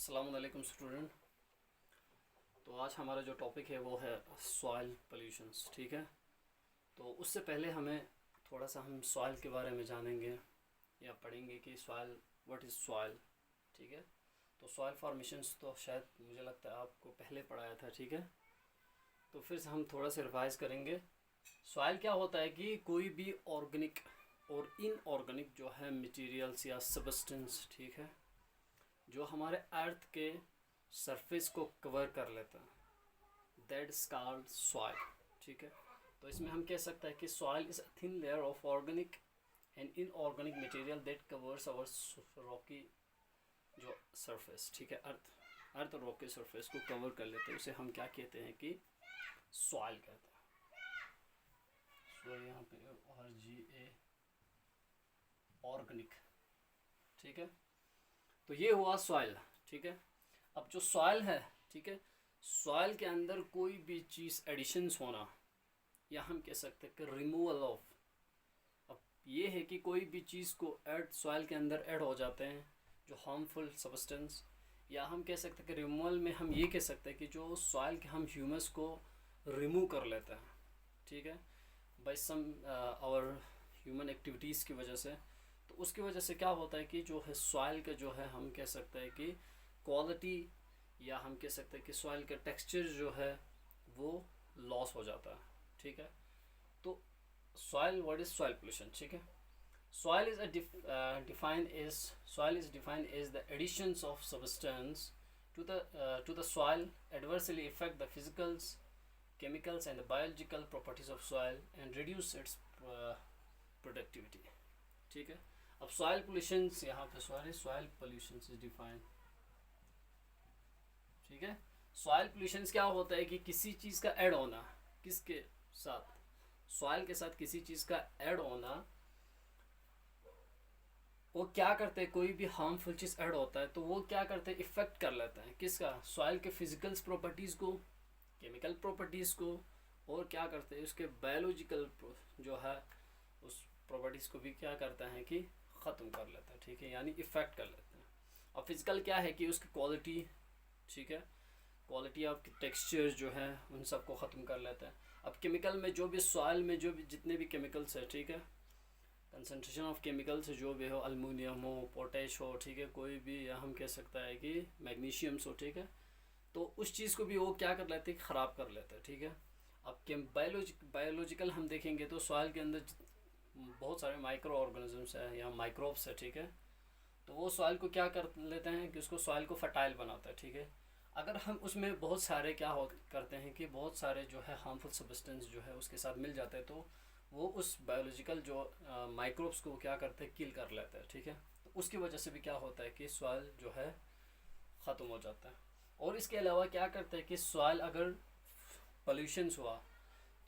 अस्सलाम वालेकुम स्टूडेंट। तो आज हमारा जो टॉपिक है वो है सॉइल पोल्यूशंस। ठीक है, तो उससे पहले हमें थोड़ा सा हम सॉइल के बारे में जानेंगे या पढ़ेंगे कि सॉइल, व्हाट इज़ सॉइल। ठीक है, तो सॉइल फॉर्मेशंस तो शायद मुझे लगता है आपको पहले पढ़ाया था। ठीक है, तो फिर से हम थोड़ा सा रिवाइज करेंगे। सॉइल क्या होता है कि कोई भी ऑर्गेनिक और इनऑर्गेनिक जो है मटेरियल्स या सब्सटेंस, ठीक है, जो हमारे अर्थ के सरफेस को कवर कर लेता है, दैट इज कॉल्ड सॉइल। ठीक है, तो इसमें हम कह सकते हैं कि soil is a thin layer of organic and inorganic material that covers our rocky जो सरफेस। ठीक है, अर्थ रॉक के सरफेस को कवर कर लेते हैं, उसे हम क्या कहते हैं कि सॉइल कहते हैं। सो यहाँ पे RGA ऑर्गेनिक। ठीक है, तो ये हुआ सॉइल। ठीक है, अब जो सॉइल है, ठीक है, सॉइल के अंदर कोई भी चीज़ एडिशंस होना, या हम कह सकते हैं कि रिमूवल ऑफ। अब ये है कि कोई भी चीज़ को ऐड सॉइल के अंदर ऐड हो जाते हैं जो हार्मफुल सब्सटेंस, या हम कह सकते हैं कि रिमूवल में हम ये कह सकते हैं कि जो सॉइल के हम ह्यूमस को रिमूव कर लेते हैं। ठीक है, by some our human activities की वजह से। तो उसकी वजह से क्या होता है कि जो है सॉइल का जो है हम कह सकते हैं कि क्वालिटी, या हम कह सकते हैं कि सॉइल का टेक्सचर जो है वो लॉस हो जाता है। ठीक है, तो soil, what is soil pollution. ठीक है, soil is a soil is defined as the additions of substance to the soil adversely affect the physicals, chemicals and the biological properties of soil and reduce its productivity. ठीक है, अब soil pollutions यहाँ पे soil pollutions is defined. ठीक है, soil pollutions क्या होता है कि किसी चीज़ का ऐड होना, किसके साथ, सॉइल के साथ किसी चीज़ का ऐड होना। वो क्या करते हैं, कोई भी हार्मफुल चीज़ ऐड होता है तो वो क्या करते हैं, इफेक्ट कर लेता है किसका, सॉइल के फिजिकल्स प्रॉपर्टीज़ को, केमिकल प्रॉपर्टीज़ को, और क्या करते हैं उसके बायोलॉजिकल जो है उस प्रॉपर्टीज़ को भी क्या करता है कि ख़त्म कर लेता है। ठीक है, यानी इफ़ेक्ट कर लेते हैं। और फिजिकल क्या है कि उसकी क्वालिटी, ठीक है, क्वालिटी ऑफ टेक्सचर जो है उन सबको ख़त्म कर लेता है। अब केमिकल में जो भी सॉइल में जो भी जितने भी केमिकल्स है, ठीक है, कंसनट्रेशन ऑफ केमिकल्स जो भी हो, अल्मोनियम हो, पोटेश हो, ठीक है, कोई भी, या हम कह सकता है कि मैग्नीशियम्स हो, ठीक है, तो उस चीज़ को भी वो क्या कर लेते हैं, ख़राब कर लेते हैं। ठीक है, अब बायोलॉजिकल हम देखेंगे तो सॉइल के अंदर बहुत सारे माइक्रो ऑर्गेनिजम्स है या माइक्रोब्स है। ठीक है, तो वो सॉइल को क्या कर लेते हैं कि उसको सॉइल को फर्टाइल बनाता है। ठीक है, अगर हम उसमें बहुत सारे क्या हो करते हैं कि बहुत सारे जो है हार्मफुल सब्सटेंस जो है उसके साथ मिल जाते हैं, तो वो उस बायोलॉजिकल जो माइक्रोब्स को क्या करते हैं, किल कर लेते हैं। ठीक है, तो उसकी वजह से भी क्या होता है कि सॉइल जो है ख़त्म हो जाता है। और इसके अलावा क्या करते हैं कि सॉइल अगर पोल्यूशंस हुआ,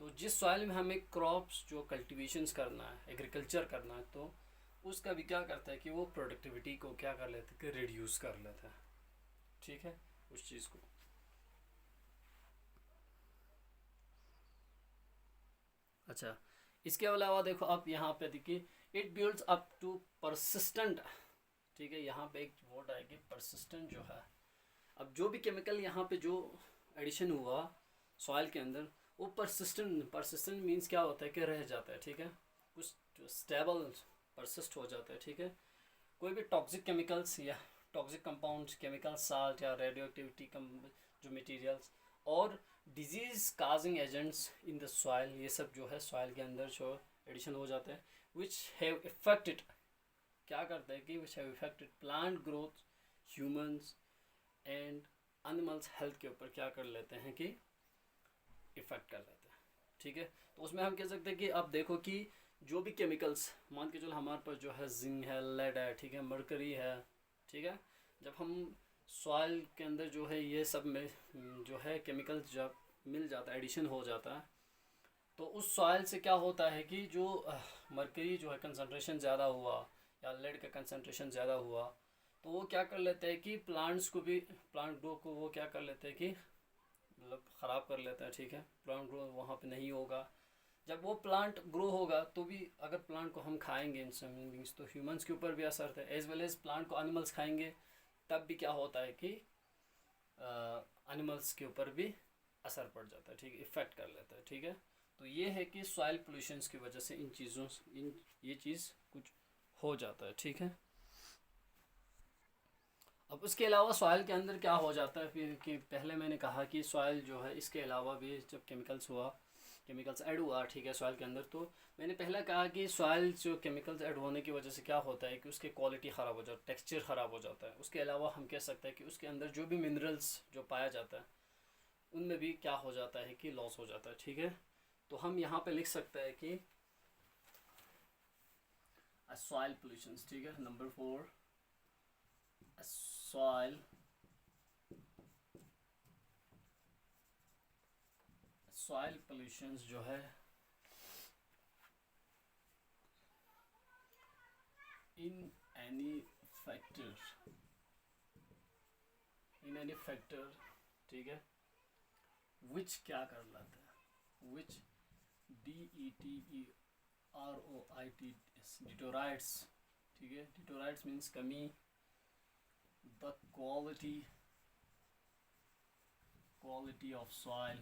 तो जिस सॉइल में हमें क्रॉप्स जो कल्टीवेशंस करना है, एग्रीकल्चर करना है, तो उसका भी क्या करता है कि वो प्रोडक्टिविटी को क्या कर लेते हैं कि रिड्यूस कर लेता है। ठीक है, उस चीज़ को। अच्छा, इसके अलावा देखो आप यहाँ पे देखिए, it builds up to persistent. ठीक है, यहाँ पे एक वर्ड आएगी परसिस्टेंट जो है। अब जो भी केमिकल यहाँ पे जो एडिशन हुआ सॉइल के अंदर, वो परसिस्टेंट मीन्स क्या होता है कि रह जाता है। ठीक है, कुछ स्टेबल परसिस्ट हो जाता है। ठीक है, कोई भी टॉक्सिक केमिकल्स या टॉक्सिक कंपाउंड्स, केमिकल साल्ट या रेडियो एक्टिविटी जो मटेरियल्स और disease causing agents in the soil, ये सब जो है सॉइल के अंदर जो एडिशन हो जाते हैं, विच हैव इफेक्टेड, क्या करते हैं कि which have affected plant growth, humans and animals health के ऊपर क्या कर लेते हैं कि इफेक्ट कर लेते हैं। ठीक है, तो उसमें हम कह सकते हैं कि अब देखो कि जो भी केमिकल्स, मान के चलो हमारे पास जो है जिंक है, लेड है, ठीक है, मरकरी है। ठीक है, जब हम सॉइल के अंदर जो है ये सब में जो है केमिकल्स जब मिल जाता है, एडिशन हो जाता है, तो उस सॉइल से क्या होता है कि जो मरकरी जो है कंसनट्रेशन ज़्यादा हुआ या लेड का कंसनट्रेशन ज़्यादा हुआ, तो वो क्या कर लेते हैं कि प्लांट्स को भी, प्लांट ग्रो को वो क्या कर लेते हैं कि मतलब ख़राब कर लेता है। ठीक है, प्लांट ग्रो वहाँ पे नहीं होगा। जब वो प्लांट ग्रो होगा तो भी अगर प्लांट को हम खाएंगे इंसान बींग्स, तो ह्यूमंस के ऊपर भी असर है, एज वेल एज प्लांट को एनिमल्स खाएंगे तब भी क्या होता है कि एनिमल्स के ऊपर भी असर पड़ जाता है, ठीक है, इफ़ेक्ट कर लेता है, ठीक है। तो ये है कि सॉइल पोल्यूशंस की वजह से ये चीज़ कुछ हो जाता है, ठीक है। अब उसके अलावा सॉइल के अंदर क्या हो जाता है फिर, कि पहले मैंने कहा कि सॉइल जो है इसके अलावा भी जब केमिकल्स ऐड हुआ, ठीक है, सॉइल के अंदर, तो मैंने पहले कहा कि सॉइल जो केमिकल्स ऐड होने की वजह से क्या होता है कि उसकी क्वालिटी ख़राब हो जाता है, टेक्सचर ख़राब हो जाता है। उसके अलावा हम कह सकते हैं कि उसके अंदर जो भी मिनरल्स जो पाया जाता है उनमें भी क्या हो जाता है कि लॉस हो जाता है, ठीक है। तो हम यहाँ पे लिख सकते हैं कि सॉइल पोल्यूशंस, ठीक है, नंबर 4 सॉइल पोल्यूशंस जो है इन एनी फैक्टर, ठीक है, विच क्या कर लाता है, विच DETEROITS डिटोराइट्स, ठीक है, डिटोराइट्स मीन्स कमी, the quality of soil,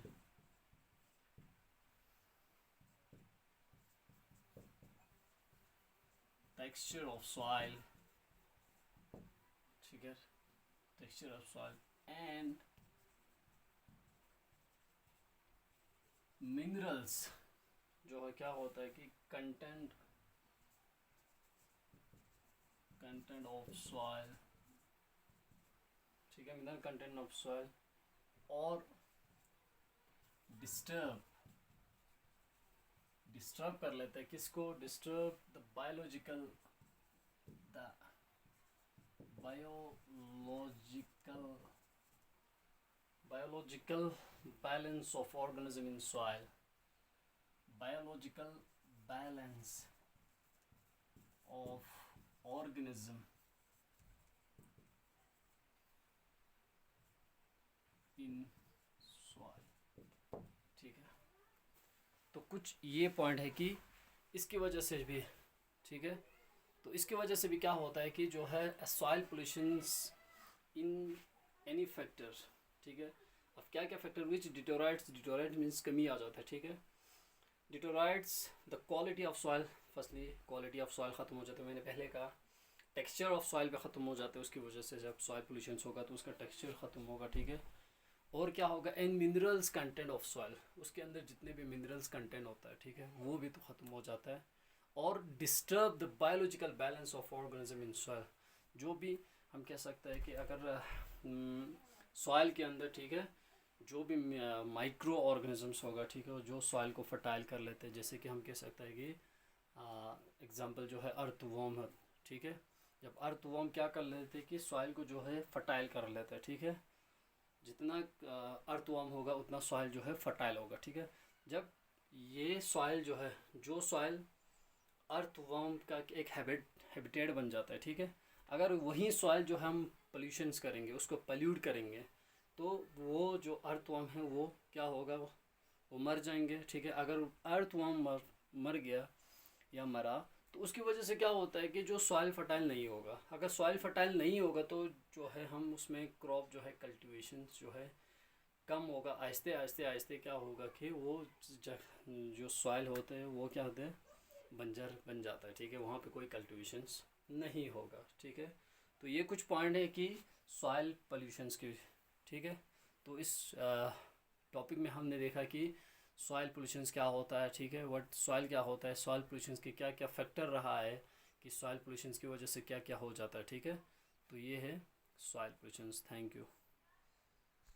texture of soil, ठीक है, texture of soil and minerals जो है क्या होता है कि कंटेंट ऑफ सॉइल, ठीक है, मिनरल कंटेंट ऑफ सॉइल, और डिस्टर्ब कर लेते हैं, किसको, disturb the biological balance of organism in soil, biological balance of organism in soil, ठीक है। तो कुछ ये पॉइंट है कि इसकी वजह से भी, ठीक है, तो इसकी वजह से भी क्या होता है कि जो है soil pollutions in any factor, ठीक है। अब क्या क्या फैक्टर, विच डिटोराइट्स मीन्स कमी आ जाता है, ठीक है, deteriorates the quality of soil, firstly quality of soil ख़त्म हो जाता है, मैंने पहले कहा टेक्सचर ऑफ सॉइल पे ख़त्म हो जाता है, उसकी वजह से जब सॉइल पोल्यूशन होगा तो उसका टेक्सचर ख़त्म होगा, ठीक है। और क्या होगा, and minerals content of soil, उसके अंदर जितने भी मिनरल्स कंटेंट होता है, ठीक है, वो भी तो ख़त्म हो जाता है। और disturb the biological balance of organism in soil, जो भी हम कह सकते हैं कि अगर सॉइल के अंदर, ठीक है, जो भी माइक्रो ऑर्गेनिजम्स होगा, ठीक है, जो सॉइल को फर्टाइल कर लेते हैं, जैसे कि हम कह सकते हैं कि एग्जांपल जो है अर्थवॉर्म है, ठीक है, जब अर्थवॉर्म क्या कर लेते हैं कि सॉइल को जो है फर्टाइल कर लेता है, ठीक है, जितना अर्थवॉर्म होगा उतना सॉइल जो है फर्टाइल होगा, ठीक है। जब ये सॉइल जो है, जो सॉइल अर्थवॉर्म का एक हैबिटेट बन जाता है, ठीक है, अगर वही सॉइल जो हम पोल्यूशंस करेंगे, उसको पल्यूट करेंगे, तो वो जो अर्थवॉर्म है वो क्या होगा, वो मर जाएंगे, ठीक है। अगर अर्थवॉर्म मर गया या मरा तो उसकी वजह से क्या होता है कि जो सॉइल फर्टाइल नहीं होगा, अगर सॉइल फर्टाइल नहीं होगा तो जो है हम उसमें क्रॉप जो है कल्टीवेशन जो है कम होगा, आहिस्ते आहिस्ते क्या होगा कि वो जो सॉइल होते हैं वो क्या होते हैं, बंजर बन जाता है, ठीक है, वहाँ पे कोई कल्टीवेशंस नहीं होगा, ठीक है। तो ये कुछ पॉइंट है कि सॉइल पोल्यूशंस के, ठीक है। तो इस टॉपिक में हमने देखा कि सॉइल पोल्यूशंस क्या होता है, ठीक है, व्हाट सॉइल क्या होता है, सॉइल पोल्यूशंस के क्या क्या फैक्टर रहा है कि सॉइल पोल्यूशंस की वजह से क्या क्या हो जाता है, ठीक है। तो ये है सॉइल पोल्यूशंस। Thank you.